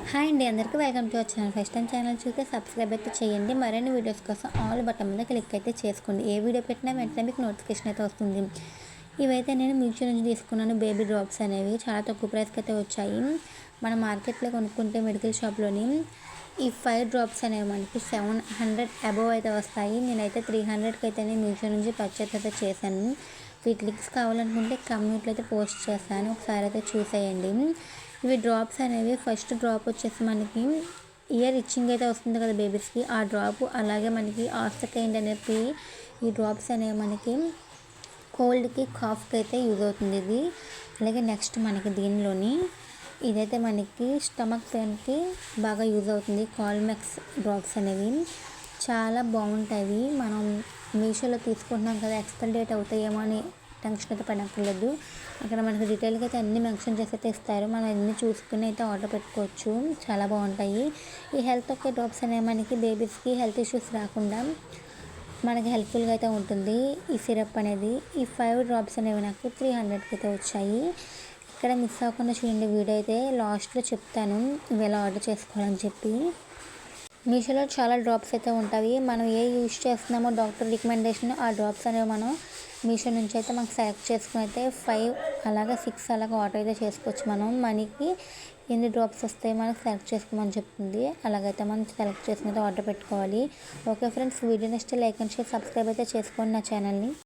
Hi అండి, అందరికీ welcome to our channel. First time channel చూస్తే సబ్స్క్రైబ్ అయితే చేయండి. మరిన్ని వీడియోస్ కోసం ఆల్ బటన్ మీద క్లిక్ అయితే చేసుకోండి. ఏ వీడియో పెట్టినా వెంటనే మీకు నోటిఫికేషన్ అయితే వస్తుంది. ఇవైతే నేను మీషో నుంచి తీసుకున్నాను. బేబీ డ్రాప్స్ అనేవి చాలా తక్కువ ప్రైస్కి అయితే వచ్చాయి. మన మార్కెట్లో కొనుక్కుంటే మెడికల్ షాప్లోని ఈ 5 డ్రాప్స్ అనేవి మనకి 700 అబోవ్ అయితే వస్తాయి. నేనైతే 300కి అయితే మీషో నుంచి పర్చేస్ అయితే చేశాను. వీటి లింక్స్ కావాలనుకుంటే కమ్యూనిటీలో అయితే పోస్ట్ చేస్తాను, ఒకసారి అయితే చూసేయండి. ఇవి డ్రాప్స్ అనేవి ఫస్ట్ డ్రాప్ వచ్చేసి మనకి ఇయర్ ఇచ్చింగ్ అయితే వస్తుంది కదా బేబీస్కి, ఆ డ్రాప్. అలాగే మనకి ఆస్టకైండ్ అనేది ఈ డ్రాప్స్ అనేవి మనకి కోల్డ్కి కాఫ్కి అయితే యూజ్ అవుతుంది ఇది. అలాగే నెక్స్ట్ మనకి దీనిలోని ఇదైతే మనకి స్టమక్ పెయిన్కి బాగా యూజ్ అవుతుంది. కాల్మెక్స్ డ్రాప్స్ అనేవి చాలా బాగుంటాయి. మనం మీషోలో తీసుకుంటున్నాం కదా, ఎక్స్పైరీ డేట్ అవుతాయేమో అని టెన్షన్ అయితే పడక్కర్లేదు. అక్కడ మనకి డీటెయిల్గా అయితే అన్నీ మెన్షన్ చేసి అయితే ఇస్తారు. మనం అన్నీ చూసుకుని అయితే ఆర్డర్ పెట్టుకోవచ్చు. చాలా బాగుంటాయి. ఈ హెల్త్ ఒకే డ్రాప్స్ అనేవి మనకి బేబీస్కి హెల్త్ ఇష్యూస్ రాకుండా మనకి హెల్ప్ఫుల్గా అయితే ఉంటుంది ఈ సిరప్ అనేది. ఈ 5 డ్రాప్స్ అనేవి నాకు 300కి అయితే వచ్చాయి. ఇక్కడ మిస్ అవ్వకుండా చూడండి, వీడియో అయితే లాస్ట్లో చెప్తాను ఇవి ఎలా ఆర్డర్ చేసుకోవాలని చెప్పి. మీషోలో చాలా డ్రాప్స్ అయితే ఉంటాయి. మనం ఏ యూజ్ చేస్తున్నామో డాక్టర్ రికమెండేషన్ ఆ డ్రాప్స్ అనేవి మనం మీషో నుంచి అయితే మనకు సెలెక్ట్ చేసుకుని అయితే 5 అలాగే 6 అలాగే ఆర్డర్ అయితే చేసుకోవచ్చు. మనం మనకి ఎన్ని డ్రాప్స్ వస్తాయి మనకు సెలెక్ట్ చేసుకోమని చెప్తుంది. అలాగైతే మనం సెలెక్ట్ చేసుకుని అయితే ఆర్డర్ పెట్టుకోవాలి. Okay friends, video next like and share, subscribe అయితే చేసుకోండి నా ఛానల్ని.